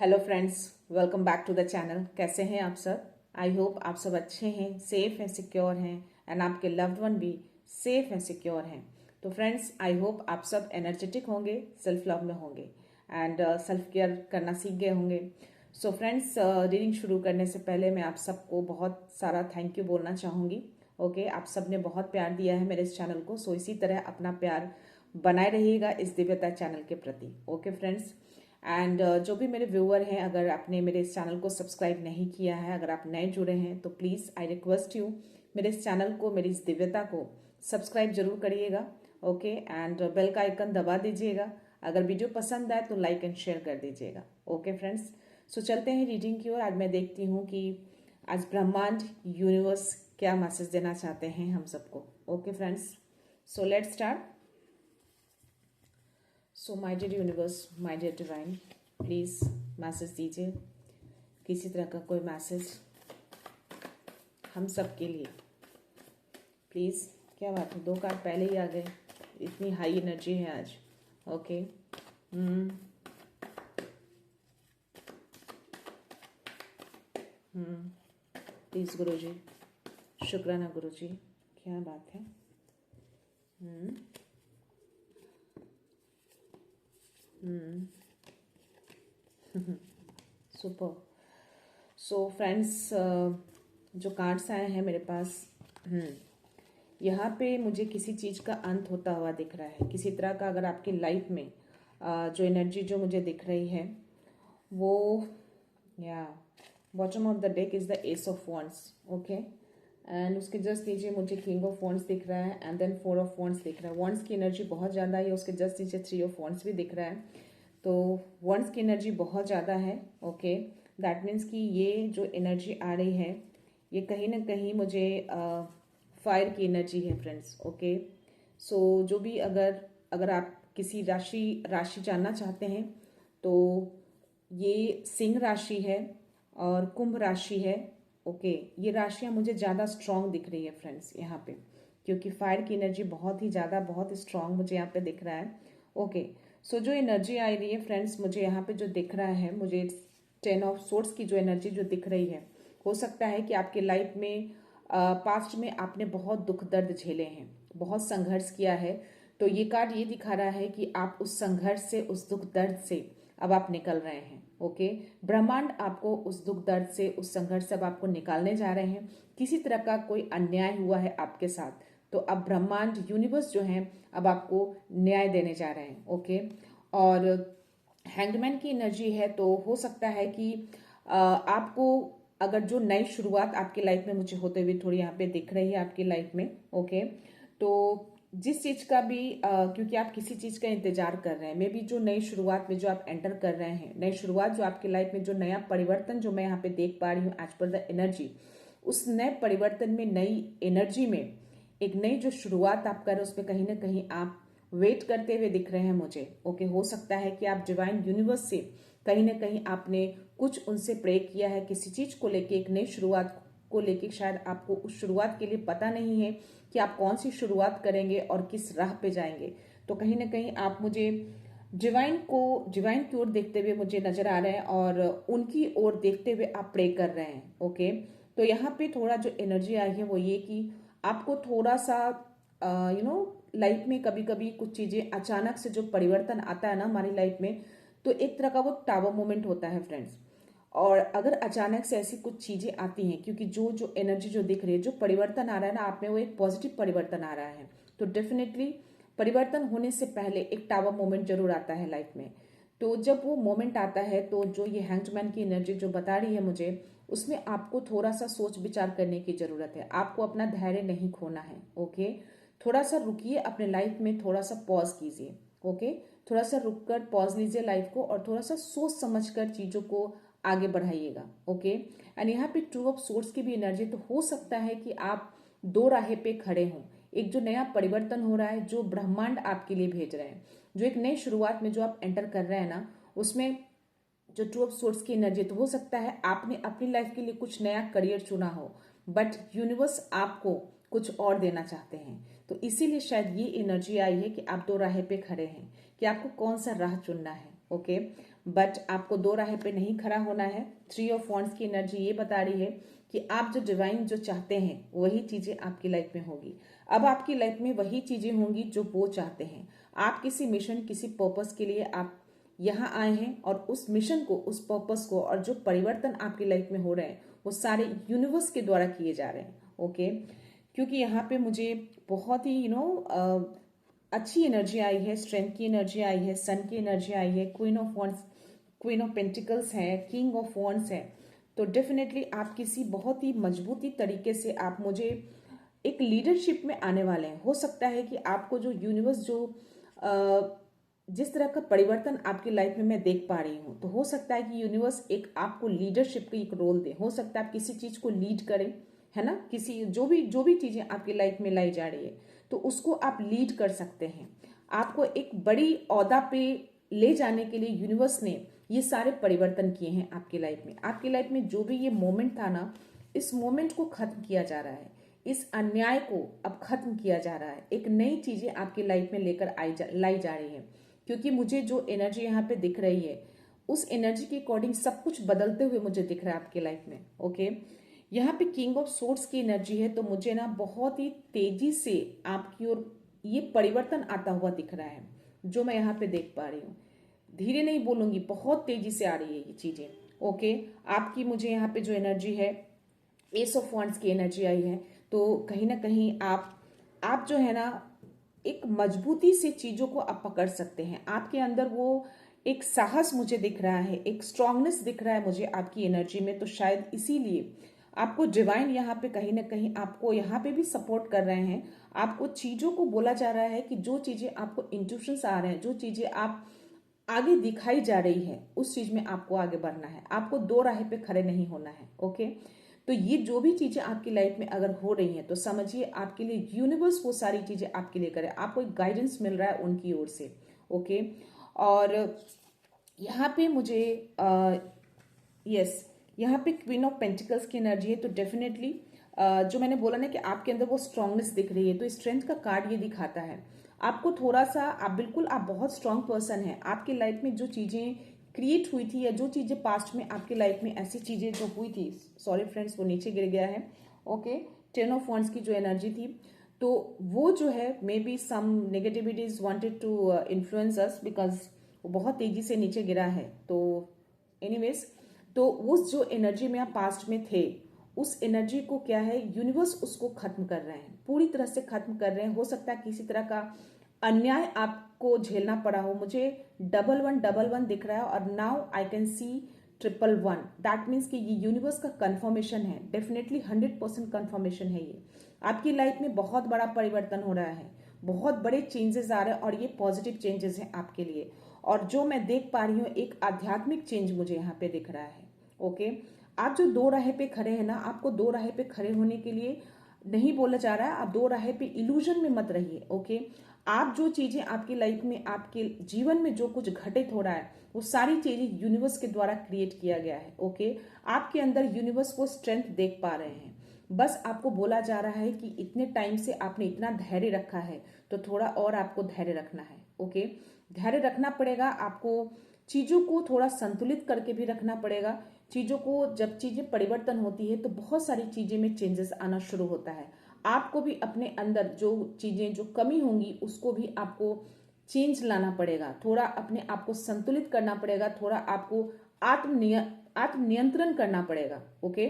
Hello friends, welcome back to the channel. कैसे हैं आप सब? आई होप आप सब अच्छे हैं, सेफ हैं, सिक्योर हैं एंड आपके लव्ड वन भी सेफ हैं, सिक्योर हैं। तो फ्रेंड्स, आई होप आप सब एनर्जेटिक होंगे, सेल्फ लव में होंगे एंड सेल्फ केयर करना सीख गए होंगे। सो फ्रेंड्स, रीडिंग शुरू करने से पहले मैं आप सबको बहुत सारा थैंक यू बोलना चाहूँगी। ओके, आप सब ने बहुत प्यार दिया है मेरे इस चैनल को, सो इसी तरह अपना प्यार बनाए रहिएगा इस दिव्यता चैनल के प्रति। ओके फ्रेंड्स, एंड जो भी मेरे व्यूअर हैं, अगर आपने मेरे इस चैनल को सब्सक्राइब नहीं किया है, अगर आप नए जुड़े हैं तो प्लीज़ आई रिक्वेस्ट यू, मेरे इस चैनल को, मेरी इस दिव्यता को सब्सक्राइब जरूर करिएगा। ओके, एंड बेल का आइकन दबा दीजिएगा। अगर वीडियो पसंद आए तो लाइक एंड शेयर कर दीजिएगा। ओके फ्रेंड्स, सो चलते हैं रीडिंग की ओर। आज मैं देखती हूँ कि आज ब्रह्मांड, यूनिवर्स क्या मैसेज देना चाहते हैं हम सबको। Okay friends, so let's start. So my dear universe, my dear divine, please message दीजिए, किसी तरह का कोई मैसेज हम सब के लिए प्लीज़। क्या बात है, 2 कार्ड पहले ही आ गए, इतनी हाई एनर्जी है आज। ओके, प्लीज़ गुरुजी, शुक्राना गुरुजी, क्या बात है। सुपर। सो फ्रेंड्स, जो कार्ड्स आए हैं मेरे पास, यहाँ पे मुझे किसी चीज़ का अंत होता हुआ दिख रहा है, किसी तरह का। अगर आपकी लाइफ में जो एनर्जी जो मुझे दिख रही है वो, या bottom of the deck is the S of wands. Okay, and उसके जस्ट नीचे मुझे किंग ऑफ वॉन्ड्स दिख रहा है एंड देन 4 ऑफ वॉन्ड्स दिख रहा है। वॉन्ड्स की एनर्जी बहुत ज़्यादा है, उसके जस्ट नीचे 3 ऑफ वॉन्ड्स भी दिख रहा है। तो वॉन्ड्स की एनर्जी बहुत ज़्यादा है। ओके, दैट मीन्स कि ये जो एनर्जी आ रही है ये कहीं ना कहीं मुझे फायर की एनर्जी है फ्रेंड्स। ओके, सो जो भी, अगर अगर आप किसी राशि जानना चाहते हैं तो ये सिंह राशि है और कुंभ राशि है। ओके, ये राशियाँ मुझे ज़्यादा स्ट्रांग दिख रही है फ्रेंड्स यहाँ पे, क्योंकि फायर की एनर्जी बहुत ही ज़्यादा, बहुत ही स्ट्रांग मुझे यहाँ पे दिख रहा है। ओके, सो जो एनर्जी आ रही है फ्रेंड्स, मुझे यहाँ पे जो दिख रहा है, मुझे 10 ऑफ सोर्ड्स की जो एनर्जी जो दिख रही है, हो सकता है कि आपके लाइफ में पास्ट में आपने बहुत दुख दर्द झेले हैं, बहुत संघर्ष किया है। तो ये कार्ड ये दिखा रहा है कि आप उस संघर्ष से, उस दुख दर्द से अब आप निकल रहे हैं। ओके, ब्रह्मांड आपको उस दुख दर्द से, उस संघर्ष से अब आपको निकालने जा रहे हैं। किसी तरह का कोई अन्याय हुआ है आपके साथ, तो अब ब्रह्मांड, यूनिवर्स जो है अब आपको न्याय देने जा रहे हैं। ओके, और हैंगमैन की एनर्जी है, तो हो सकता है कि आपको, अगर जो नई शुरुआत आपकी लाइफ में मुझे होते हुए थोड़ी यहाँ पे दिख रही है आपकी लाइफ में। ओके, तो जिस चीज़ का भी क्योंकि आप किसी चीज़ का इंतजार कर रहे हैं, मे बी जो नई शुरुआत में जो आप एंटर कर रहे हैं, नई शुरुआत जो आपकी लाइफ में, जो नया परिवर्तन जो मैं यहाँ पे देख पा रही हूँ एज पर द एनर्जी, उस नए परिवर्तन में, नई एनर्जी में एक नई जो शुरुआत आप कर रहे हैं, उसमें कहीं ना कहीं आप वेट करते हुए दिख रहे हैं मुझे। ओके, हो सकता है कि आप डिवाइन यूनिवर्स से कहीं ना कहीं आपने कुछ उनसे प्रे किया है किसी चीज को लेके, एक नई शुरुआत को लेके। शायद आपको उस शुरुआत के लिए पता नहीं है कि आप कौन सी शुरुआत करेंगे और किस राह पे जाएंगे। तो कहीं ना कहीं आप मुझे डिवाइन की ओर देखते हुए मुझे नजर आ रहे हैं और उनकी ओर देखते हुए आप प्रे कर रहे हैं। ओके, तो यहाँ पे थोड़ा जो एनर्जी आई है वो ये कि आपको थोड़ा सा लाइफ में कभी कभी कुछ चीजें अचानक से जो परिवर्तन आता है ना हमारी लाइफ में, तो एक तरह का वो टावर मोमेंट होता है फ्रेंड्स। और अगर अचानक से ऐसी कुछ चीजें आती हैं, क्योंकि जो जो एनर्जी जो दिख रही है, जो परिवर्तन आ रहा है ना आप में, वो एक पॉजिटिव परिवर्तन आ रहा है। तो डेफिनेटली परिवर्तन होने से पहले एक टावर मोमेंट जरूर आता है लाइफ में। तो जब वो मोमेंट आता है, तो जो ये हैंगमैन की एनर्जी जो बता रही है मुझे, उसमें आपको थोड़ा सा सोच विचार करने की जरूरत है। आपको अपना धैर्य नहीं खोना है। ओके, थोड़ा सा रुकिए, अपने लाइफ में थोड़ा सा पॉज कीजिए। ओके, थोड़ा सा रुक कर पॉज लीजिए लाइफ को और थोड़ा सा सोच समझ कर चीजों को आगे बढ़ाइएगा। ओके, एंड यहाँ पे 2 ऑफ सोर्ड्स की भी एनर्जी, तो हो सकता है कि आप 2 राहें पे खड़े हों। एक जो नया परिवर्तन हो रहा है, जो ब्रह्मांड आपके लिए भेज रहे हैं, जो एक नई शुरुआत में जो आप एंटर कर रहे हैं ना, उसमें जो 2 ऑफ सोर्ड्स की एनर्जी, तो हो सकता है आपने अपनी लाइफ के लिए कुछ नया करियर चुना हो, बट यूनिवर्स आपको कुछ और देना चाहते हैं। तो इसीलिए शायद ये एनर्जी आई है कि आप 2 राहें पे खड़े हैं कि आपको कौन सा राह चुनना है। ओके, बट आपको दो राह पे नहीं खड़ा होना है। 3 ऑफ वॉन्ड्स की एनर्जी ये बता रही है कि आप जो डिवाइन जो चाहते हैं वही चीजें आपकी लाइफ में होगी। अब आपकी लाइफ में वही चीजें होंगी जो वो चाहते हैं। आप किसी मिशन, किसी पर्पस के लिए आप यहाँ आए हैं और उस मिशन को, उस पर्पस को और जो परिवर्तन आपकी लाइफ में हो रहे हैं वो सारे यूनिवर्स के द्वारा किए जा रहे हैं। ओके, क्योंकि यहाँ पे मुझे बहुत ही अच्छी एनर्जी आई है, स्ट्रेंथ की एनर्जी आई है, सन की एनर्जी आई है, queen of wands, queen of pentacles है, किंग ऑफ वॉन्ड्स है। तो डेफिनेटली आप किसी बहुत ही मजबूती तरीके से आप मुझे एक लीडरशिप में आने वाले हैं। हो सकता है कि आपको जो यूनिवर्स जो जिस तरह का परिवर्तन आपकी लाइफ में मैं देख पा रही हूँ, तो हो सकता है कि यूनिवर्स एक आपको लीडरशिप का एक रोल दे। हो सकता है आप किसी चीज को लीड करें, है ना, किसी जो भी चीजें आपकी लाइफ में लाई जा रही है तो उसको आप लीड कर सकते हैं। आपको एक बड़ी ओहदा पे ले जाने के लिए यूनिवर्स ने ये सारे परिवर्तन किए हैं आपकी लाइफ में। आपकी लाइफ में जो भी ये मोमेंट था ना, इस मोमेंट को खत्म किया जा रहा है, इस अन्याय को अब खत्म किया जा रहा है। एक नई चीजें आपकी लाइफ में लेकर लाई जा रही है। क्योंकि मुझे जो एनर्जी यहाँ पे दिख रही है उस एनर्जी के अकॉर्डिंग सब कुछ बदलते हुए मुझे दिख रहा है आपकी लाइफ में। ओके, यहाँ पे किंग ऑफ सोर्ड्स की एनर्जी है, तो मुझे ना बहुत ही तेजी से आपकी ओर ये परिवर्तन आता हुआ दिख रहा है जो मैं यहाँ पे देख पा रही हूँ। धीरे नहीं बोलूंगी, बहुत तेजी से आ रही है ये चीजें। ओके, आपकी मुझे यहाँ पे जो एनर्जी है, एस ऑफ वॉन्ड्स की एनर्जी आई है, तो कहीं ना कहीं आप जो है ना एक मजबूती से चीजों को आप पकड़ सकते हैं। आपके अंदर वो एक साहस मुझे दिख रहा है, एक स्ट्रांगनेस दिख रहा है मुझे आपकी एनर्जी में। तो शायद इसीलिए आपको डिवाइन यहाँ पे कहीं ना कहीं आपको यहाँ पे भी सपोर्ट कर रहे हैं। आपको चीजों को बोला जा रहा है कि जो चीजें आपको इंट्यूशंस आ रहे हैं, जो चीजें आप आगे दिखाई जा रही है, उस चीज में आपको आगे बढ़ना है। आपको दो राह पे खड़े नहीं होना है। ओके, तो ये जो भी चीजें आपकी लाइफ में अगर हो रही हैं तो समझिए आपके लिए यूनिवर्स वो सारी चीजें आपके लिए करे। आपको एक गाइडेंस मिल रहा है उनकी ओर से। ओके, और यहाँ पे मुझे यस, यहाँ पे क्वीन ऑफ पेंटिकल्स की एनर्जी है। तो डेफिनेटली जो मैंने बोला ना कि आपके अंदर वो स्ट्रांगनेस दिख रही है, तो स्ट्रेंथ का कार्ड ये दिखाता है आपको थोड़ा सा। आप बहुत स्ट्रांग पर्सन है। आपकी लाइफ में जो चीजें क्रिएट हुई थी या जो चीजें पास्ट में आपकी लाइफ में ऐसी चीजें जो हुई थी, सॉरी फ्रेंड्स वो नीचे गिर गया है। ओके, 10 ऑफ वॉन्ड्स की जो एनर्जी थी, तो वो जो है maybe some negativities wanted to influence us, because वो बहुत तेजी से नीचे गिरा है। तो एनीवेज, तो उस जो एनर्जी में आप पास्ट में थे, उस एनर्जी को क्या है, यूनिवर्स उसको खत्म कर रहे हैं, पूरी तरह से खत्म कर रहे हैं। हो सकता है किसी तरह का अन्याय आपको झेलना पड़ा हो। मुझे 1111 दिख रहा है और now I can see 111। That means कि ये यूनिवर्स का कंफर्मेशन है, डेफिनेटली 100% कंफर्मेशन है। ये आपकी लाइफ में बहुत बड़ा परिवर्तन हो रहा है, बहुत बड़े चेंजेस आ रहे हैं और ये पॉजिटिव चेंजेस हैं आपके लिए। और जो मैं देख पा रही हूँ एक आध्यात्मिक चेंज मुझे यहाँ पे दिख रहा है। ओके, आप जो दो राह पे खड़े हैं ना, आपको दो राह पे खड़े होने के लिए नहीं बोला जा रहा है, आप दो राह पे इल्यूजन में मत रहिए। ओके, आप जो चीजें आपकी लाइफ में, आपके जीवन में जो कुछ घटित हो रहा है, वो सारी चीजें यूनिवर्स के द्वारा क्रिएट किया गया है। ओके, आपके अंदर यूनिवर्स वो स्ट्रेंथ देख पा रहे हैं। बस आपको बोला जा रहा है कि इतने टाइम से आपने इतना धैर्य रखा है, तो थोड़ा और आपको धैर्य रखना है। ओके, धैर्य रखना पड़ेगा आपको, चीजों को थोड़ा संतुलित करके भी रखना पड़ेगा। चीजों को, जब चीजें परिवर्तन होती है तो बहुत सारी चीजें में चेंजेस आना शुरू होता है। आपको भी अपने अंदर जो चीजें, जो कमी होंगी, उसको भी आपको चेंज लाना पड़ेगा, थोड़ा अपने आप को संतुलित करना पड़ेगा, थोड़ा आपको आत्मनियंत्रण करना पड़ेगा। ओके,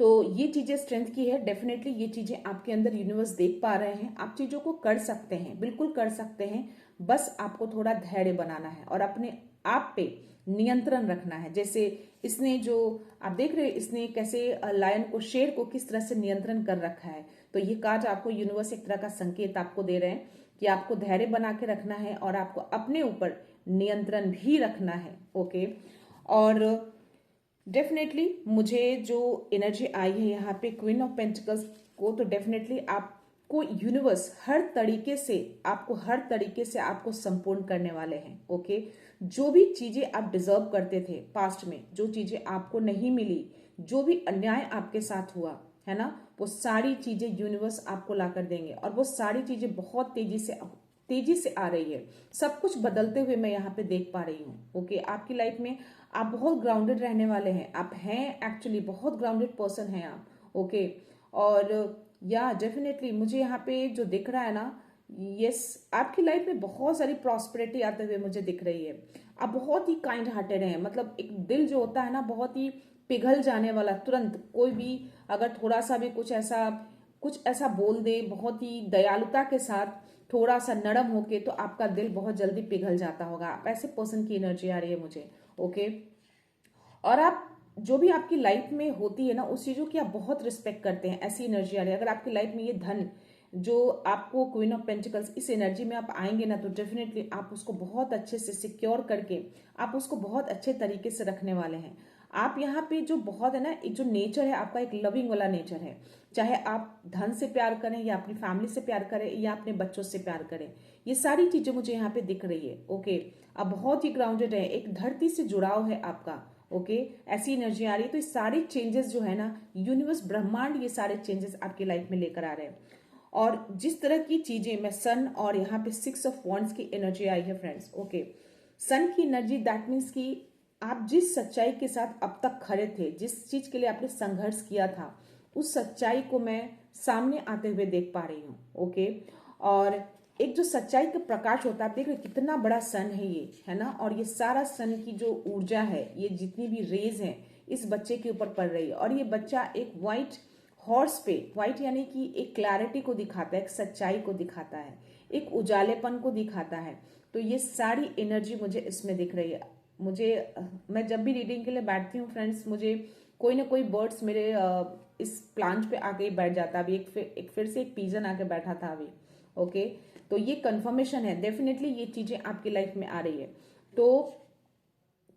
तो ये चीजें स्ट्रेंथ की है। डेफिनेटली ये चीजें आपके अंदर यूनिवर्स देख पा रहे हैं। आप चीजों को कर सकते हैं, बिल्कुल कर सकते हैं। बस आपको थोड़ा धैर्य बनाना है और अपने आप पे नियंत्रण रखना है। जैसे इसने, जो आप देख रहे हैं, इसने कैसे लायन को, शेर को किस तरह से नियंत्रण कर रखा है। तो ये कार्ड आपको यूनिवर्स एक तरह का संकेत आपको दे रहे हैं कि आपको धैर्य बना के रखना है और आपको अपने ऊपर नियंत्रण भी रखना है। ओके, और डेफिनेटली मुझे जो एनर्जी आई है यहाँ पे क्वीन ऑफ पेंटिकल्स को, तो डेफिनेटली आपको यूनिवर्स हर तरीके से आपको संपूर्ण करने वाले हैं। ओके, जो भी चीजें आप डिजर्व करते थे पास्ट में, जो चीजें आपको नहीं मिली, जो भी अन्याय आपके साथ हुआ है ना, वो सारी चीजें यूनिवर्स आपको ला कर देंगे और वो सारी चीजें बहुत तेजी से तेजी से आ रही है, सब कुछ बदलते हुए मैं यहाँ पे देख पा रही हूँ। ओके, आपकी लाइफ में आप बहुत ग्राउंडेड रहने वाले हैं, आप हैं एक्चुअली बहुत ग्राउंडेड पर्सन हैं आप। ओके, और या डेफिनेटली मुझे यहाँ पे जो दिख रहा है ना, यस, आपकी लाइफ में बहुत सारी प्रॉस्पेरिटी आते हुए मुझे दिख रही है। आप बहुत ही काइंड हार्टेड हैं, मतलब एक दिल जो होता है ना बहुत ही पिघल जाने वाला, तुरंत कोई भी अगर थोड़ा सा भी कुछ ऐसा बोल दे, बहुत ही दयालुता के साथ, थोड़ा सा नरम होके, तो आपका दिल बहुत जल्दी पिघल जाता होगा। आप ऐसे पर्सन की एनर्जी आ रही है मुझे। ओके, और आप जो भी आपकी लाइफ में होती है ना, उस चीज़ों की आप बहुत रिस्पेक्ट करते हैं, ऐसी एनर्जी आ रही है। अगर आपकी लाइफ में ये धन जो आपको क्वीन ऑफ पेंटिकल्स, इस एनर्जी में आप आएंगे ना, तो डेफिनेटली आप उसको बहुत अच्छे से सिक्योर करके आप उसको बहुत अच्छे तरीके से रखने वाले हैं। आप यहाँ पे जो बहुत है ना, एक जो नेचर है आपका, एक लविंग वाला नेचर है। चाहे आप धन से प्यार करें या अपनी फैमिली से प्यार करें या अपने बच्चों से प्यार करें, ये सारी चीजें मुझे यहाँ पे दिख रही है। ओके, आप बहुत ही ग्राउंडेड है, एक धरती से जुड़ाव है आपका। ओके, ऐसी एनर्जी आ रही है। तो ये सारे चेंजेस जो है ना, यूनिवर्स ब्रह्मांड ये सारे चेंजेस आपकी लाइफ में लेकर आ रहे हैं। और जिस तरह की चीजें मैं सन और यहाँ पे 6 ऑफ वॉन्ड्स की एनर्जी आई है फ्रेंड्स। ओके, सन की एनर्जी दैट मीन्स कि आप जिस सच्चाई के साथ अब तक खड़े थे, जिस चीज के लिए आपने संघर्ष किया था, उस सच्चाई को मैं सामने आते हुए देख पा रही हूँ। ओके, और एक जो सच्चाई का प्रकाश होता है, आप देख रहे कितना बड़ा सन है ये, है ना, और ये सारा सन की जो ऊर्जा है, ये जितनी भी रेज है इस बच्चे के ऊपर पड़ रही है। और ये बच्चा एक व्हाइट हॉर्स पे, व्हाइट यानी कि एक क्लैरिटी को दिखाता है, एक सच्चाई को दिखाता है, एक उजालेपन को दिखाता है। तो ये सारी एनर्जी मुझे इसमें दिख रही है। मैं जब भी रीडिंग के लिए बैठती हूँ फ्रेंड्स, मुझे कोई ना कोई बर्ड्स मेरे इस प्लांट पे आके बैठ जाता। अभी एक फिर से एक पीजन आके बैठा था अभी। ओके, तो ये कंफर्मेशन है, डेफिनेटली ये चीजें आपकी लाइफ में आ रही है। तो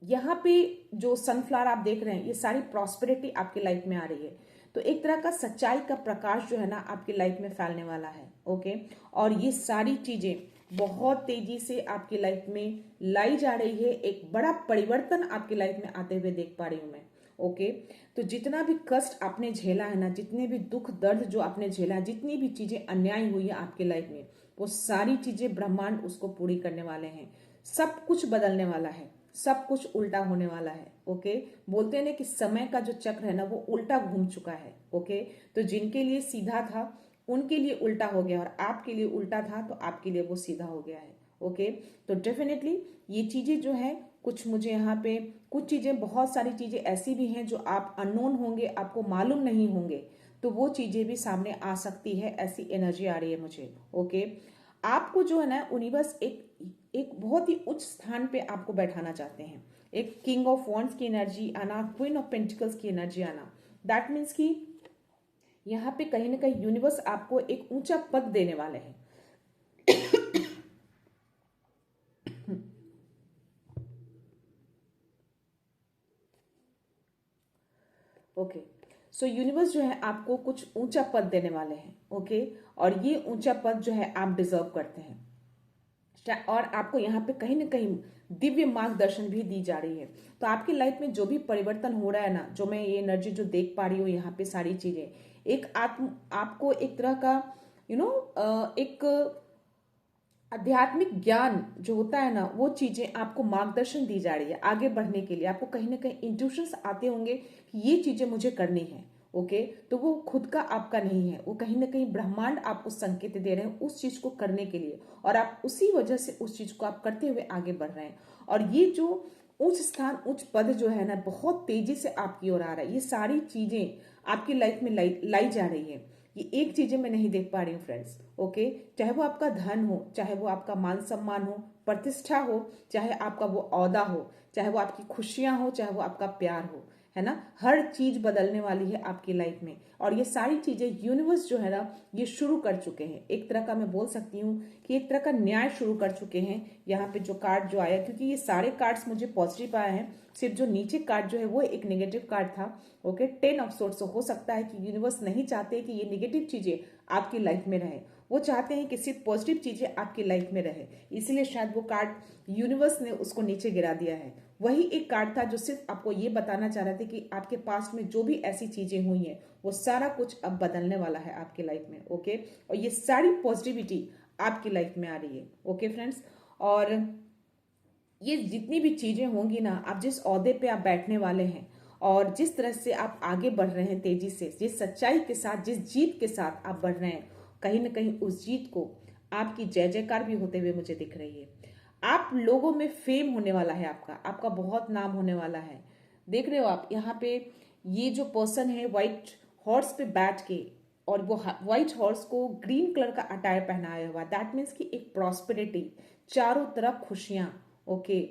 यहाँ पे जो सनफ्लावर आप देख रहे हैं, ये सारी प्रॉस्पेरिटी आपकी लाइफ में आ रही है। तो एक तरह का सच्चाई का प्रकाश जो है ना आपकी लाइफ में फैलने वाला है। ओके, और ये सारी चीजें बहुत तेजी से आपकी लाइफ में लाई जा रही है। एक बड़ा परिवर्तन आपकी लाइफ में आते हुए देख पा रही हूं मैं। ओके, तो जितना भी कष्ट आपने झेला है ना, जितने भी दुख दर्द जो आपने झेला है, जितनी भी चीजें अन्याय हुई है आपकी लाइफ में, वो सारी चीजें ब्रह्मांड उसको पूरी करने वाले हैं। सब कुछ बदलने वाला है, सब कुछ उल्टा होने वाला है। ओके, बोलते हैं ना कि समय का जो चक्र है ना, वो उल्टा घूम चुका है। ओके, तो जिनके लिए सीधा था उनके लिए उल्टा हो गया, और आपके लिए उल्टा था तो आपके लिए वो सीधा हो गया है। ओके, तो डेफिनेटली ये चीजें जो है, कुछ मुझे यहाँ पे कुछ चीजें, बहुत सारी चीजें ऐसी भी हैं जो आप अननोन होंगे, आपको मालूम नहीं होंगे, तो वो चीजें भी सामने आ सकती है। ऐसी एनर्जी आ रही है मुझे। ओके, आपको जो है ना यूनिवर्स एक बहुत ही उच्च स्थान पे आपको बैठाना चाहते हैं। एक किंग ऑफ वॉन्ड्स की एनर्जी आना, क्वीन ऑफ पेंटिकल्स की एनर्जी आना, दैट मीन्स कि यहाँ पे कहीं ना कहीं यूनिवर्स आपको एक ऊंचा पद देने वाले हैं। ओके, सो यूनिवर्स जो है आपको कुछ ऊंचा पद देने वाले हैं। ओके, और ये ऊंचा पद जो है आप डिजर्व करते हैं, और आपको यहाँ पे कहीं ना कहीं दिव्य मार्गदर्शन भी दी जा रही है। तो आपकी लाइफ में जो भी परिवर्तन हो रहा है ना, जो मैं ये एनर्जी जो देख पा रही हूँ यहाँ पे, सारी चीजें एक आपको एक तरह का एक आध्यात्मिक ज्ञान जो होता है ना, वो चीजें आपको मार्गदर्शन दी जा रही है आगे बढ़ने के लिए। आपको कहीं ना कहीं इंट्यूशंस आते होंगे कि ये चीजें मुझे करनी है। ओके, तो वो खुद का आपका नहीं है, वो कहीं ना कहीं ब्रह्मांड आपको संकेत दे रहे हैं उस चीज को करने के लिए, और आप उसी वजह से उस चीज को आप करते हुए आगे बढ़ रहे हैं। और ये जो उच्च स्थान, उच्च पद जो है ना, बहुत तेजी से आपकी ओर आ रहा है। ये सारी चीजें आपकी लाइफ में लाई जा रही है। ये एक चीजें मैं नहीं देख पा रही हूँ फ्रेंड्स। ओके, चाहे वो आपका धन हो, चाहे वो आपका मान सम्मान हो, प्रतिष्ठा हो, चाहे आपका वो औहदा हो, चाहे वो आपकी खुशियां हो, चाहे वो आपका प्यार हो, है ना, हर चीज बदलने वाली है आपकी लाइफ में। और ये सारी चीजें यूनिवर्स जो है ना, ये शुरू कर चुके हैं। एक तरह का मैं बोल सकती हूँ कि एक तरह का न्याय शुरू कर चुके हैं। यहाँ पे जो कार्ड जो आया, क्योंकि ये सारे कार्ड्स मुझे पॉजिटिव आए हैं, सिर्फ जो नीचे कार्ड जो है वो एक नेगेटिव कार्ड था। Okay, 10 of sorts. हो सकता है कि यूनिवर्स नहीं चाहते कि ये नेगेटिव चीजें आपकी लाइफ में रहे, वो चाहते हैं कि सिर्फ पॉजिटिव चीजें आपकी लाइफ में रहे, इसलिए शायद वो कार्ड यूनिवर्स ने उसको नीचे गिरा दिया है। वही एक कार्ड था जो सिर्फ आपको ये बताना चाह रहे थे कि आपके पास्ट में जो भी ऐसी चीजें हुई हैं, वो सारा कुछ अब बदलने वाला है आपकी लाइफ में। ओके, और ये सारी पॉजिटिविटी आपकी लाइफ में आ रही है। ओके फ्रेंड्स, और ये जितनी भी चीजें होंगी ना, आप जिस ओहदे पे आप बैठने वाले हैं और जिस तरह से आप आगे बढ़ रहे हैं तेजी से, जिस सच्चाई के साथ, जिस जीत के साथ आप बढ़ रहे हैं, कहीं ना कहीं उस जीत को आपकी जय जयकार भी होते हुए मुझे दिख रही है। आप लोगों में फेम होने वाला है, आपका बहुत नाम होने वाला है। देख रहे हो आप यहाँ पे, ये जो पर्सन है व्हाइट हॉर्स पे बैठ के, और वो व्हाइट हॉर्स को ग्रीन कलर का अटायर पहनाया हुआ, दैट मीन्स कि एक प्रॉस्पेरिटी, चारों तरफ खुशियां, ओके,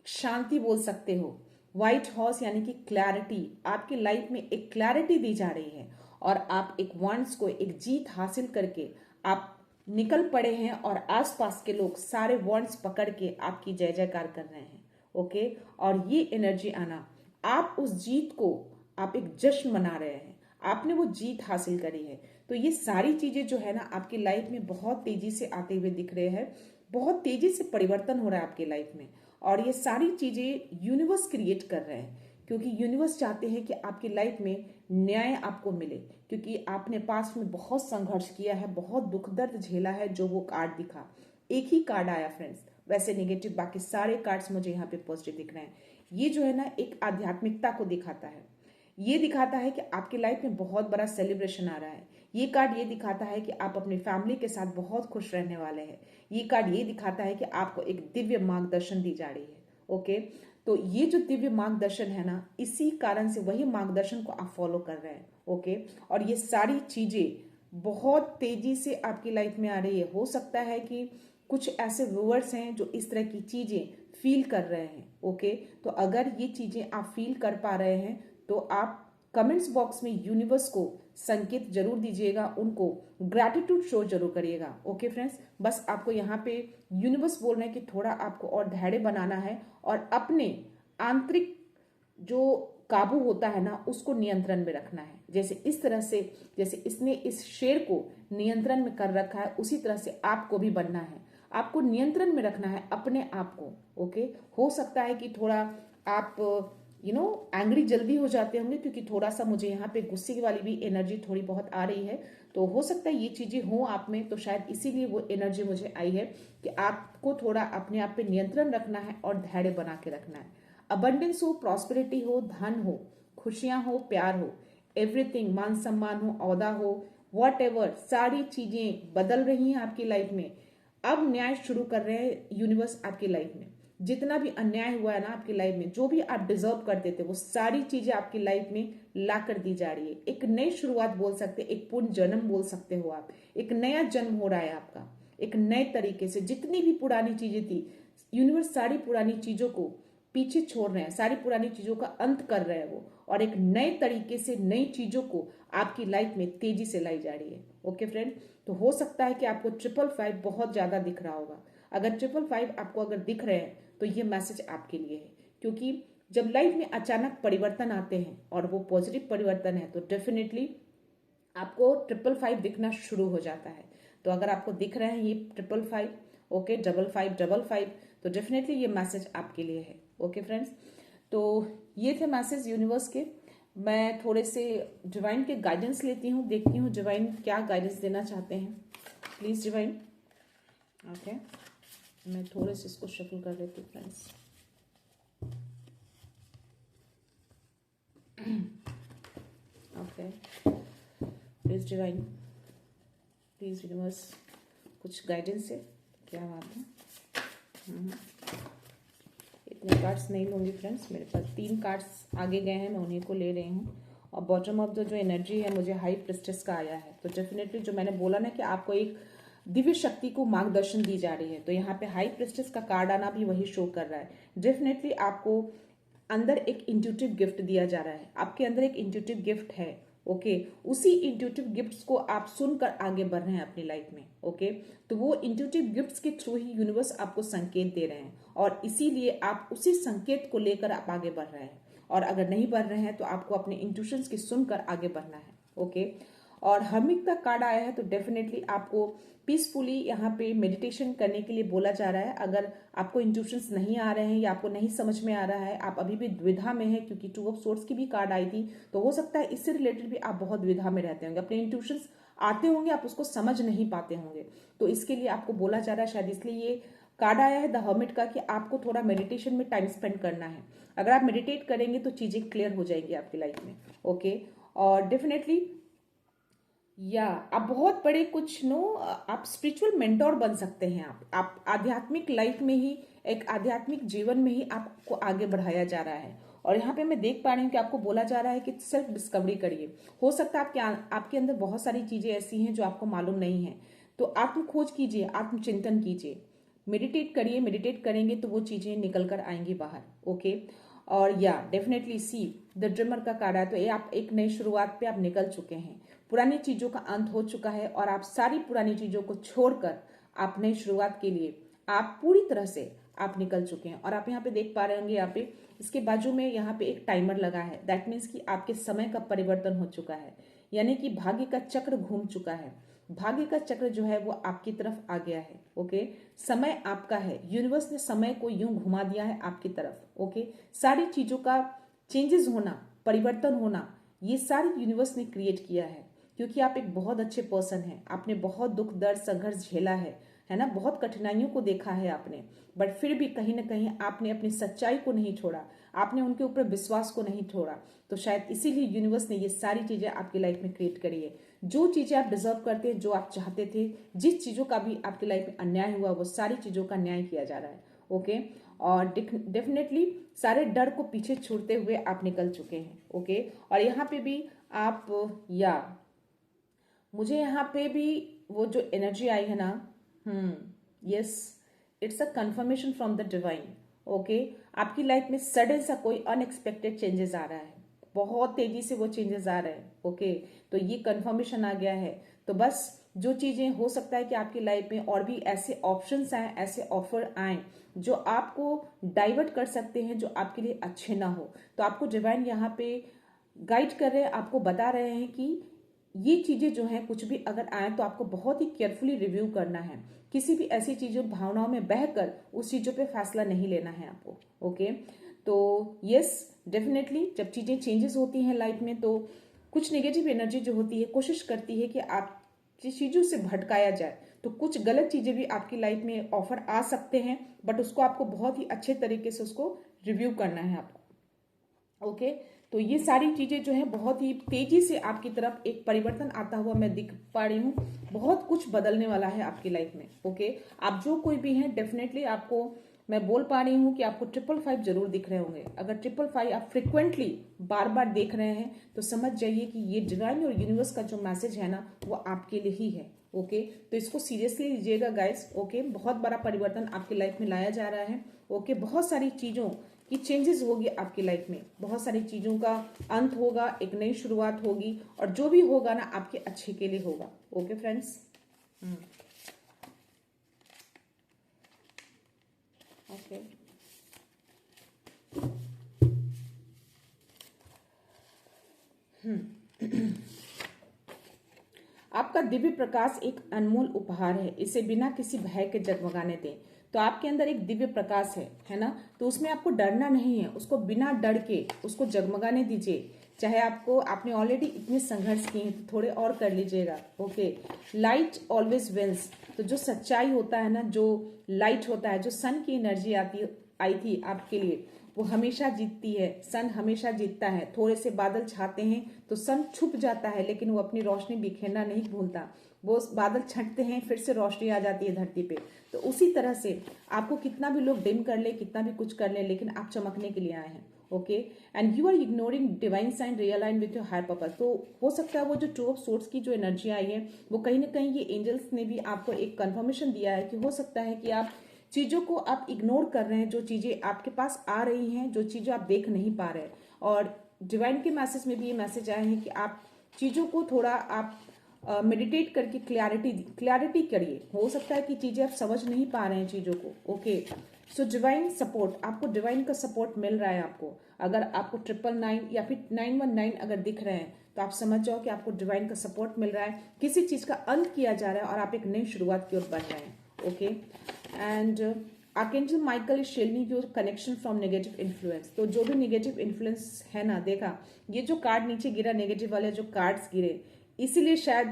शांति बोल सकते हो। व्हाइट हॉर्स यानी कि क्लैरिटी, आपकी लाइफ में एक क्लैरिटी दी जा रही है और आप एक वंस को, एक जीत हासिल करके आप निकल पड़े हैं और आसपास के लोग सारे वंस पकड़ के आपकी जय जयकार कर रहे हैं। ओके, और ये एनर्जी आना, आप उस जीत को, आप एक जश्न मना रहे हैं, आपने वो जीत हासिल करी है। तो ये सारी चीजें जो है ना आपकी लाइफ में बहुत तेजी से आते हुए दिख रहे हैं, बहुत तेजी से परिवर्तन हो रहा है आपकी लाइफ में, और ये सारी चीजें यूनिवर्स क्रिएट कर रहे हैं, क्योंकि यूनिवर्स चाहते हैं कि आपकी लाइफ में न्याय आपको मिले, क्योंकि आपने पास्ट में बहुत संघर्ष किया है, बहुत दुख दर्द झेला है। जो वो कार्ड दिखा, एक ही कार्ड आया फ्रेंड्स, वैसे नेगेटिव, बाकी सारे कार्ड्स मुझे यहाँ पे पॉजिटिव दिख रहे हैं। ये जो है ना एक आध्यात्मिकता को दिखाता है, ये दिखाता है कि आपकी लाइफ में बहुत बड़ा सेलिब्रेशन आ रहा है। ये कार्ड ये दिखाता है कि आप अपनी फैमिली के साथ बहुत खुश रहने वाले हैं। ये कार्ड ये दिखाता है कि आपको एक दिव्य मार्गदर्शन दी जा रही है। ओके, तो ये जो दिव्य मार्गदर्शन है ना, इसी कारण से वही मार्गदर्शन को आप फॉलो कर रहे हैं। ओके, और ये सारी चीजें बहुत तेजी से आपकी लाइफ में आ रही है। हो सकता है कि कुछ ऐसे व्यूअर्स हैं जो इस तरह की चीजें फील कर रहे हैं। ओके, तो अगर ये चीजें आप फील कर पा रहे हैं तो आप कमेंट्स बॉक्स में यूनिवर्स को संकेत जरूर दीजिएगा, उनको ग्रैटिट्यूड शो जरूर करिएगा। ओके फ्रेंड्स, बस आपको यहाँ पे यूनिवर्स बोल रहे हैं कि थोड़ा आपको और धैर्य बनाना है और अपने आंतरिक जो काबू होता है ना उसको नियंत्रण में रखना है। जैसे इस तरह से, जैसे इसने इस शेर को नियंत्रण में कर रखा है, उसी तरह से आपको भी बनना है, आपको नियंत्रण में रखना है अपने आप को। ओके, हो सकता है कि थोड़ा आप एंग्री जल्दी हो जाते होंगे, क्योंकि थोड़ा सा मुझे यहाँ पे गुस्से वाली भी एनर्जी थोड़ी बहुत आ रही है। तो हो सकता है ये चीजें हों आप में, तो शायद इसीलिए वो एनर्जी मुझे आई है कि आपको थोड़ा अपने आप पे नियंत्रण रखना है और धैर्य बना के रखना है। अबंडेंस हो, प्रॉस्पेरिटी हो, धन हो, खुशियां हो, प्यार हो, एवरीथिंग, मान सम्मान हो, औहदा हो, वॉट एवर, सारी चीजें बदल रही हैं आपकी लाइफ में। अब न्याय शुरू कर रहे हैं यूनिवर्स आपकी लाइफ में। जितना भी अन्याय हुआ है ना आपकी लाइफ में, जो भी आप डिजर्व करते थे, वो सारी चीजें आपकी लाइफ में ला कर दी जा रही है। एक नई शुरुआत बोल सकते, एक पूर्ण जन्म बोल सकते हो आप। एक नया जन्म हो रहा है आपका, एक नए तरीके से। जितनी भी पुरानी चीजें थी, यूनिवर्स सारी पुरानी चीजों को पीछे छोड़ रहे हैं, सारी पुरानी चीजों का अंत कर रहे हैं वो, और एक नए तरीके से नई चीजों को आपकी लाइफ में तेजी से लाई जा रही है। ओके फ्रेंड, तो हो सकता है कि आपको 555 बहुत ज्यादा दिख रहा होगा। अगर 555 आपको अगर दिख रहे हैं तो ये मैसेज आपके लिए है, क्योंकि जब लाइफ में अचानक परिवर्तन आते हैं और वो पॉजिटिव परिवर्तन है, तो डेफिनेटली आपको 555 दिखना शुरू हो जाता है। तो अगर आपको दिख रहे हैं ये 555, ओके, 5555, तो डेफिनेटली ये मैसेज आपके लिए है। ओके फ्रेंड्स, तो ये थे मैसेज यूनिवर्स के। मैं थोड़े से डिवाइन के गाइडेंस लेती हूँ, देखती हूँ डिवाइन क्या गाइडेंस देना चाहते हैं। Please divine. ओके, मैं थोड़े से इसको शफल कर लेती हूँ friends. Okay, please divine, please universe, कुछ गाइडेंस है, क्या बात है। इतने कार्ड्स नहीं लूँगी फ्रेंड्स, मेरे पास 3 कार्ड्स आगे गए हैं, मैं उन्हीं को ले रही हूँ। और बॉटम ऑफ द जो एनर्जी है मुझे हाई प्रिस्टेस का आया है। तो डेफिनेटली जो मैंने बोला ना कि आपको एक दिव्य शक्ति को मार्गदर्शन दी जा रही है, तो यहाँ पे हाई प्रिस्टेस का कार्ड आना भी वही शो कर रहा है। डेफिनेटली आपको अंदर एक इंट्यूटिव गिफ्ट दिया जा रहा है, आपके अंदर एक इंट्यूटिव गिफ्ट है। ओके, उसी इंट्यूटिव गिफ्ट्स को आप सुनकर आगे बढ़ रहे हैं अपनी लाइफ में। ओके, तो वो इंट्यूटिव गिफ्ट्स के थ्रू ही यूनिवर्स आपको संकेत दे रहे हैं, और इसीलिए आप उसी संकेत को लेकर आप आगे बढ़ रहे हैं। और अगर नहीं बढ़ रहे हैं तो आपको अपने इंट्यूशंस की सुनकर आगे बढ़ना है। ओके, और हर्मिक का कार्ड आया है, तो डेफिनेटली आपको पीसफुली यहाँ पे मेडिटेशन करने के लिए बोला जा रहा है। अगर आपको इंट्यूशंस नहीं आ रहे हैं या आपको नहीं समझ में आ रहा है, आप अभी भी द्विधा में है, क्योंकि 2 ऑफ सोर्ड्स की भी कार्ड आई थी, तो हो सकता है इससे रिलेटेड भी आप बहुत द्विधा में रहते होंगे, अपने इंट्यूशंस आते होंगे, आप उसको समझ नहीं पाते होंगे। तो इसके लिए आपको बोला जा रहा है, शायद इसलिए ये कार्ड आया है द हर्मिट का, कि आपको थोड़ा मेडिटेशन में टाइम स्पेंड करना है। अगर आप मेडिटेट करेंगे तो चीजें क्लियर हो जाएंगी आपकी लाइफ में। ओके, और डेफिनेटली या आप बहुत बड़े कुछ आप स्पिरिचुअल मेंटोर बन सकते हैं। आप आध्यात्मिक लाइफ में ही, एक आध्यात्मिक जीवन में ही आपको आगे बढ़ाया जा रहा है। और यहाँ पे मैं देख पा रही हूँ कि आपको बोला जा रहा है कि सेल्फ डिस्कवरी करिए। हो सकता है आपके अंदर बहुत सारी चीजें ऐसी हैं जो आपको मालूम नहीं है, तो आत्म खोज कीजिए, आत्मचिंतन कीजिए, मेडिटेट करिए। मेडिटेट करेंगे तो वो चीजें निकल कर आएंगी बाहर। ओके, और या डेफिनेटली सी द ड्रीमर का कार्ड है, तो ये आप एक नई शुरुआत पे आप निकल चुके हैं। पुरानी चीजों का अंत हो चुका है और आप सारी पुरानी चीजों को छोड़कर आप नई शुरुआत के लिए आप पूरी तरह से आप निकल चुके हैं। और आप यहाँ पे देख पा रहे होंगे, यहाँ पे इसके बाजू में यहाँ पे एक टाइमर लगा है। दैट मीन्स कि आपके समय का परिवर्तन हो चुका है, यानी कि भाग्य का चक्र घूम चुका है। भाग्य का चक्र जो है वो आपकी तरफ आ गया है। ओके, समय आपका है। यूनिवर्स ने समय को यूं घुमा दिया है आपकी तरफ। ओके, सारी चीजों का चेंजेस होना, परिवर्तन होना, ये सारी यूनिवर्स ने क्रिएट किया है, क्योंकि आप एक बहुत अच्छे पर्सन हैं। आपने बहुत दुख दर्द संघर्ष झेला है ना, बहुत कठिनाइयों को देखा है आपने, बट फिर भी कहीं ना कहीं आपने अपनी सच्चाई को नहीं छोड़ा, आपने उनके ऊपर विश्वास को नहीं छोड़ा। तो शायद इसीलिए यूनिवर्स ने ये सारी चीजें आपकी लाइफ में क्रिएट करी है। जो चीजें आप डिजर्व करते हैं, जो आप चाहते थे, जिस चीजों का भी आपकी लाइफ में अन्याय हुआ, वो सारी चीजों का न्याय किया जा रहा है। ओके, और डेफिनेटली सारे डर को पीछे छोड़ते हुए आप निकल चुके हैं। ओके, और यहाँ पे भी आप मुझे यहाँ पे भी वो जो एनर्जी आई है ना, yes, it's a confirmation from the divine. Okay, आपकी लाइफ में सडन सा कोई अनएक्सपेक्टेड चेंजेस आ रहा है, बहुत तेजी से वो चेंजेस आ रहे हैं। ओके, तो ये कंफर्मेशन आ गया है। तो बस जो चीजें, हो सकता है कि आपकी लाइफ में और भी ऐसे ऑप्शंस आए, ऐसे ऑफर आए जो आपको डाइवर्ट कर सकते हैं, जो आपके लिए अच्छे ना हो। तो आपको डिवाइन यहाँ पे गाइड कर रहे हैं, आपको बता रहे हैं कि ये चीजें जो हैं, कुछ भी अगर आए तो आपको बहुत ही केयरफुली रिव्यू करना है। किसी भी ऐसी चीजों, भावनाओं में बहकर उस चीजों पे फैसला नहीं लेना है आपको। ओके, तो यस, डेफिनेटली जब चीजें चेंजेस होती हैं लाइफ में, तो कुछ नेगेटिव एनर्जी जो होती है कोशिश करती है कि आप जिस चीजों से भटकाया जाए। तो कुछ गलत चीजें भी आपकी लाइफ में ऑफर आ सकते हैं, बट उसको आपको बहुत ही अच्छे तरीके से उसको रिव्यू करना है आपको। ओके, तो ये सारी चीजें जो है बहुत ही तेजी से आपकी तरफ एक परिवर्तन आता हुआ मैं दिख पा रही हूँ। बहुत कुछ बदलने वाला है आपकी लाइफ में। ओके, आप जो कोई भी हैं, डेफिनेटली आपको मैं बोल पा रही हूँ कि आपको 555 जरूर दिख रहे होंगे। अगर 555 आप फ्रिक्वेंटली बार बार देख रहे हैं तो समझ जाइए कि ये डिवाइन और यूनिवर्स का जो मैसेज है ना, वो आपके लिए ही है। ओके, तो इसको सीरियसली लीजिएगा गाइस। ओके, बहुत बड़ा परिवर्तन आपकी लाइफ में लाया जा रहा है। ओके, बहुत सारी चीजों की चेंजेस होगी आपकी लाइफ में, बहुत सारी चीजों का अंत होगा, एक नई शुरुआत होगी, और जो भी होगा ना आपके अच्छे के लिए होगा। ओके फ्रेंड्स, ओके, आपका दिव्य प्रकाश एक अनमोल उपहार है, इसे बिना किसी भय के जगमगाने दें। तो आपके अंदर एक दिव्य प्रकाश है ना, तो उसमें आपको डरना नहीं है, उसको बिना डर के उसको जगमगाने दीजिए। चाहे आपने ऑलरेडी इतने संघर्ष किए हैं, तो थोड़े और कर लीजिएगा। Okay, light always wins. तो जो सच्चाई होता है ना, जो लाइट होता है, जो सन की एनर्जी आई थी आपके लिए, वो हमेशा जीतती है। सन हमेशा जीतता है। थोड़े से बादल छाते हैं तो सन छुप जाता है, लेकिन वो अपनी रोशनी बिखेरना नहीं भूलता। वो बादल छंटते हैं, फिर से रोशनी आ जाती है धरती पे। तो उसी तरह से आपको कितना भी लोग डिम कर ले, कितना भी कुछ कर ले, लेकिन आप चमकने के लिए आए हैं। Okay, and you are ignoring divine sign realign with your higher purpose. तो हो सकता है वो जो टू ऑफ सोर्स की जो एनर्जी आई है, वो कहीं ना कहीं ये एंजल्स ने भी आपको एक कंफर्मेशन दिया है कि हो सकता है कि आप चीजों को आप इग्नोर कर रहे हैं, जो चीजें आपके पास आ रही हैं, जो चीजें आप देख नहीं पा रहे। और डिवाइन के मैसेज में भी ये मैसेज आए हैं कि आप चीजों को थोड़ा आप मेडिटेट करके क्लैरिटी करिए। हो सकता है कि चीजें आप समझ नहीं पा रहे हैं चीजों को। ओके, सो डिवाइन सपोर्ट, आपको डिवाइन का सपोर्ट मिल रहा है। आपको अगर आपको 999 या फिर 919 अगर दिख रहे हैं, तो आप समझ जाओ कि आपको डिवाइन का सपोर्ट मिल रहा है। किसी चीज का अंत किया जा रहा है और आप एक नई शुरुआत की ओर बढ़ रहे हैं। Okay, and archangel Michael is shielding your connection from negative influence. तो जो भी नेगेटिव इन्फ्लुएंस है ना, देखा ये जो कार्ड नीचे गिरा, नेगेटिव वाले जो कार्ड्स गिरे, इसीलिए शायद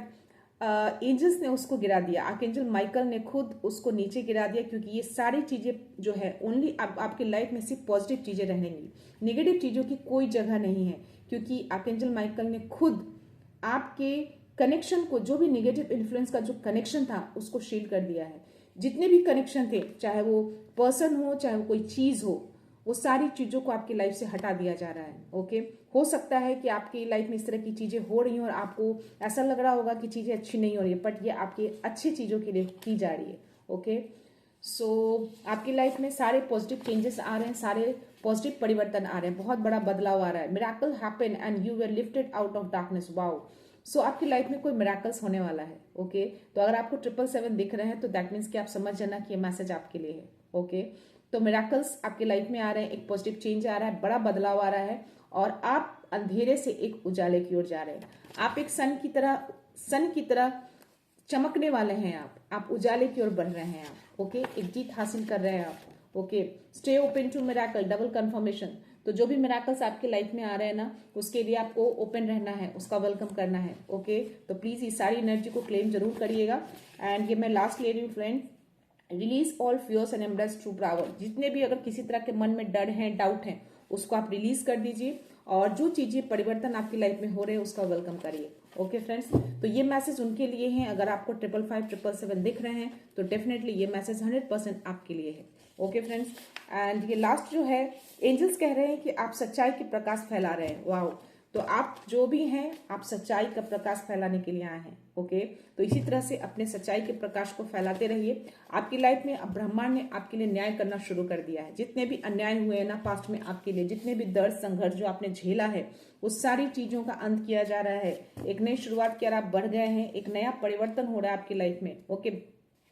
एंजल्स ने उसको गिरा दिया, आर्कएंजल माइकल ने खुद उसको नीचे गिरा दिया, क्योंकि ये सारी चीजें जो है ओनली आपकी लाइफ में सिर्फ पॉजिटिव चीजें रहेंगी, नेगेटिव चीजों की कोई जगह नहीं है, क्योंकि आर्कएंजल माइकल ने खुद आपके कनेक्शन को, जो भी नेगेटिव इन्फ्लुएंस का जो कनेक्शन था उसको शील्ड कर दिया है। जितने भी कनेक्शन थे, चाहे वो पर्सन हो चाहे वो कोई चीज हो, वो सारी चीजों को आपकी लाइफ से हटा दिया जा रहा है। ओके, हो सकता है कि आपकी लाइफ में इस तरह की चीजें हो रही हैं और आपको ऐसा लग रहा होगा कि चीजें अच्छी नहीं हो रही है, बट ये आपकी अच्छी चीजों के लिए की जा रही है। ओके, सो आपकी लाइफ में सारे पॉजिटिव चेंजेस आ रहे हैं, सारे पॉजिटिव परिवर्तन आ रहे हैं, बहुत बड़ा बदलाव आ रहा है। Miracle happen and you were lifted out of darkness. Wow, so आपकी लाइफ में कोई मिरेकल्स होने वाला है। ओके, तो अगर आपको 777 दिख रहे हैं तो दैट मीन्स कि आप समझ जाना कि ये मैसेज आपके लिए है। ओके, तो मिरेकल्स आपकी लाइफ में आ रहे हैं, एक पॉजिटिव चेंज आ रहा है, बड़ा बदलाव आ रहा है, और आप अंधेरे से एक उजाले की ओर जा रहे हैं। आप एक सन की तरह चमकने वाले हैं। आप उजाले की ओर बढ़ रहे हैं। आप ओके, एक जीत हासिल कर रहे हैं आप। Okay, stay open to miracle, double confirmation. तो जो भी मिरेकल्स आपके लाइफ में आ रहे हैं ना, उसके लिए आपको ओपन रहना है, उसका वेलकम करना है। ओके, तो प्लीज इस सारी एनर्जी को क्लेम जरूर करिएगा। एंड ये मैं लास्ट ले रही हूँ friend, release all fears and embrace true power. जितने भी अगर किसी तरह के मन में डर हैं, डाउट हैं, उसको आप रिलीज कर दीजिए, और जो चीजें परिवर्तन आपकी लाइफ में हो रहे हैं उसका वेलकम करिए। ओके फ्रेंड्स, तो ये मैसेज उनके लिए हैं। अगर आपको 555 777 दिख रहे हैं तो डेफिनेटली ये मैसेज 100% आपके लिए है। ओके फ्रेंड्स, एंड ये लास्ट जो है, एंजल्स कह रहे हैं कि आप सच्चाई की प्रकाश फैला रहे हैं। वाओ, तो आप जो भी हैं, आप सच्चाई का प्रकाश फैलाने के लिए आए हैं। ओके, तो इसी तरह से अपने सच्चाई के प्रकाश को फैलाते रहिए। आपकी लाइफ में अब ब्रह्मांड ने आपके लिए न्याय करना शुरू कर दिया है। जितने भी अन्याय हुए हैं ना पास्ट में आपके लिए, जितने भी दर्द संघर्ष जो आपने झेला है, उस सारी चीजों का अंत किया जा रहा है। एक नई शुरुआत की ओर आप बढ़ गए हैं, एक नया परिवर्तन हो रहा है आपकी लाइफ में। ओके,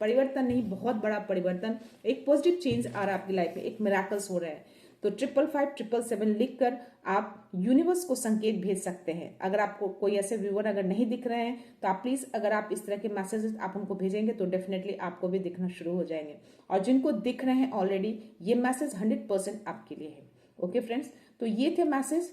परिवर्तन नहीं, बहुत बड़ा परिवर्तन, एक पॉजिटिव चेंज आ रहा है आपकी लाइफ में, एक मिरेकल्स हो रहा है। तो 555 777 लिखकर आप यूनिवर्स को संकेत भेज सकते हैं। अगर आपको कोई ऐसे व्यूअर अगर नहीं दिख रहे हैं तो आप प्लीज, अगर आप इस तरह के मैसेजेस आप उनको भेजेंगे तो डेफिनेटली आपको भी दिखना शुरू हो जाएंगे। और जिनको दिख रहे हैं ऑलरेडी, ये मैसेज 100% आपके लिए है। ओके फ्रेंड्स, तो ये थे मैसेज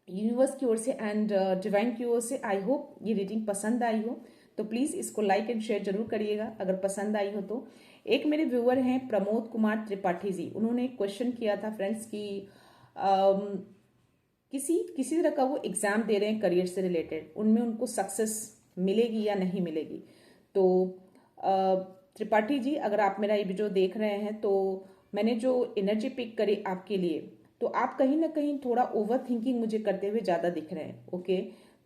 यूनिवर्स की ओर से एंड डिवाइन की ओर से। आई होप ये रीडिंग पसंद आई हो, तो प्लीज इसको लाइक एंड शेयर जरूर करिएगा अगर पसंद आई हो तो। एक मेरे व्यूअर हैं प्रमोद कुमार त्रिपाठी जी, उन्होंने एक क्वेश्चन किया था फ्रेंड्स कि किसी तरह का वो एग्जाम दे रहे हैं करियर से रिलेटेड, उनमें उनको सक्सेस मिलेगी या नहीं मिलेगी। तो त्रिपाठी जी, अगर आप मेरा ये वीडियो देख रहे हैं तो मैंने जो एनर्जी पिक करी आपके लिए, तो आप कहीं ना कहीं थोड़ा ओवर थिंकिंग मुझे करते हुए ज़्यादा दिख रहे हैं। ओके,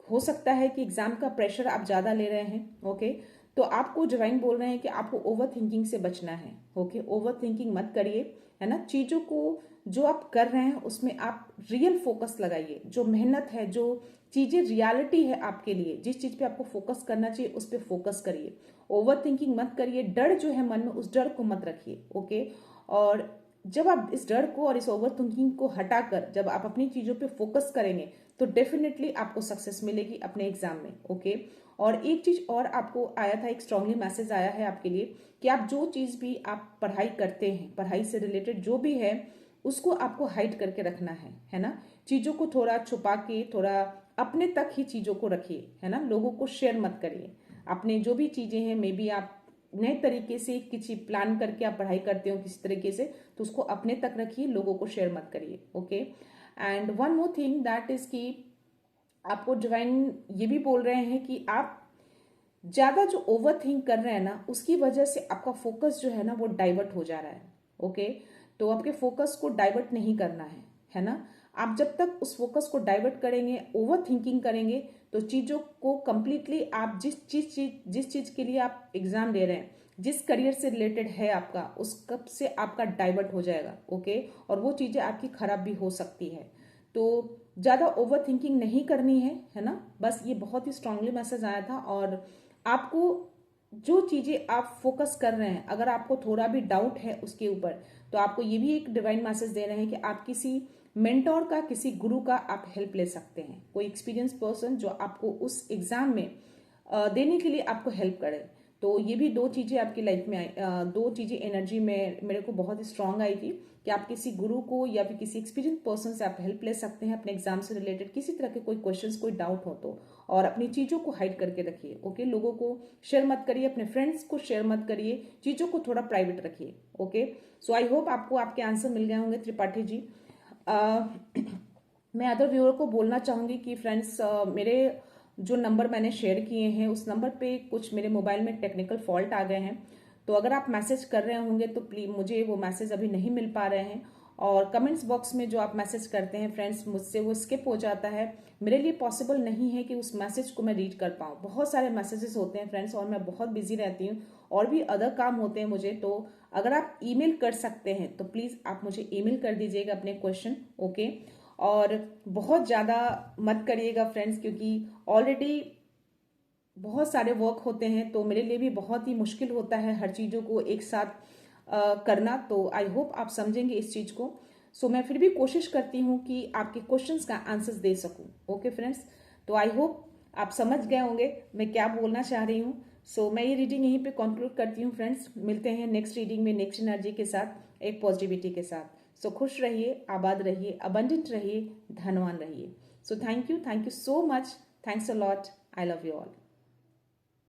हो सकता है कि एग्जाम का प्रेशर आप ज़्यादा ले रहे हैं। ओके, तो आपको डिवाइन बोल रहे हैं कि आपको ओवर थिंकिंग से बचना है। ओके, ओवर थिंकिंग मत करिए, है ना। चीज़ों को जो आप कर रहे हैं उसमें आप रियल फोकस लगाइए। जो मेहनत है, जो चीज़ें रियलिटी है आपके लिए, जिस चीज़ पे आपको फोकस करना चाहिए उस पर फोकस करिए। ओवर थिंकिंग मत करिए, डर जो है मन में उस डर को मत रखिए। ओके, और जब आप इस डर को और इस ओवर थिंकिंग को हटाकर जब आप अपनी चीज़ों पे फोकस करेंगे तो डेफिनेटली आपको सक्सेस मिलेगी अपने एग्जाम में। ओके, और एक चीज और आपको आया था, एक स्ट्रांगली मैसेज आया है आपके लिए कि आप जो चीज भी आप पढ़ाई करते हैं, पढ़ाई से रिलेटेड जो भी है, उसको आपको हाइड करके रखना है ना। चीजों को थोड़ा छुपा के, थोड़ा अपने तक ही चीजों को रखिए, है ना। लोगों को शेयर मत करिए। अपने जो भी चीजें हैं, मे बी आप नए तरीके से किसी प्लान करके आप पढ़ाई करते हो किसी तरीके से, तो उसको अपने तक रखिए, लोगों को शेयर मत करिए। Okay, and one more thing that is कि आपको डिवाइन ये भी बोल रहे हैं कि आप ज्यादा जो ओवर थिंक कर रहे हैं ना, उसकी वजह से आपका फोकस जो है ना वो डाइवर्ट हो जा रहा है। ओके, तो आपके फोकस को डाइवर्ट नहीं करना है ना। आप जब तक उस फोकस को डाइवर्ट करेंगे, ओवर थिंकिंग करेंगे, तो चीजों को कंप्लीटली आप जिस चीज के लिए आप एग्जाम दे रहे हैं, जिस करियर से रिलेटेड है आपका, उस कब से आपका डाइवर्ट हो जाएगा। ओके, और वो चीजें आपकी खराब भी हो सकती है। तो ज्यादा ओवर थिंकिंग नहीं करनी है ना। बस ये बहुत ही स्ट्रांगली मैसेज आया था। और आपको जो चीजें आप फोकस कर रहे हैं, अगर आपको थोड़ा भी डाउट है उसके ऊपर, तो आपको ये भी एक डिवाइन मैसेज दे रहे हैं कि आप किसी मेंटोर का, किसी गुरु का आप हेल्प ले सकते हैं। कोई एक्सपीरियंस पर्सन जो आपको उस एग्जाम में देने के लिए आपको हेल्प करे। तो ये भी दो चीजें आपकी लाइफ में आई, दो चीजें एनर्जी में मेरे को बहुत ही स्ट्रांग आई थी। कि आप किसी गुरु को या फिर किसी एक्सपीरियंस पर्सन से आप हेल्प ले सकते हैं अपने एग्जाम से रिलेटेड, किसी तरह के कोई क्वेश्चंस, कोई डाउट हो तो। और अपनी चीज़ों को हाइड करके रखिए, ओके। लोगों को शेयर मत करिए, अपने फ्रेंड्स को शेयर मत करिए, चीज़ों को थोड़ा प्राइवेट रखिए, ओके। सो आई होप आपको आपके आंसर मिल गए होंगे त्रिपाठी जी। मैं अदर व्यूअर को बोलना चाहूँगी कि फ्रेंड्स, मेरे जो नंबर मैंने शेयर किए हैं उस नंबर पे कुछ मेरे मोबाइल में टेक्निकल फॉल्ट आ गए हैं। तो अगर आप मैसेज कर रहे होंगे तो प्लीज, मुझे वो मैसेज अभी नहीं मिल पा रहे हैं। और कमेंट्स बॉक्स में जो आप मैसेज करते हैं फ्रेंड्स, मुझसे वो स्किप हो जाता है। मेरे लिए पॉसिबल नहीं है कि उस मैसेज को मैं रीड कर पाऊँ। बहुत सारे मैसेजेस होते हैं फ्रेंड्स और मैं बहुत बिजी रहती हूँ और भी अदर काम होते हैं मुझे। तो अगर आप ईमेल कर सकते हैं तो प्लीज़ आप मुझे ईमेल कर दीजिएगा अपने क्वेश्चन, ओके। और बहुत ज़्यादा मत करिएगा फ्रेंड्स, क्योंकि ऑलरेडी बहुत सारे वर्क होते हैं तो मेरे लिए भी बहुत ही मुश्किल होता है हर चीज़ों को एक साथ करना। तो आई होप आप समझेंगे इस चीज़ को। सो मैं फिर भी कोशिश करती हूँ कि आपके क्वेश्चंस का आंसर्स दे सकूँ, ओके फ्रेंड्स। तो आई होप आप समझ गए होंगे मैं क्या बोलना चाह रही हूँ। सो मैं ये रीडिंग यहीं पे कंक्लूड करती हूँ फ्रेंड्स। मिलते हैं नेक्स्ट रीडिंग में नेक्स्ट एनर्जी के साथ, एक पॉजिटिविटी के साथ। सो खुश रहिए, आबाद रहिए, अबंडेंट रहिए, धनवान रहिए। So thank you so much, thanks a lot, I love you all.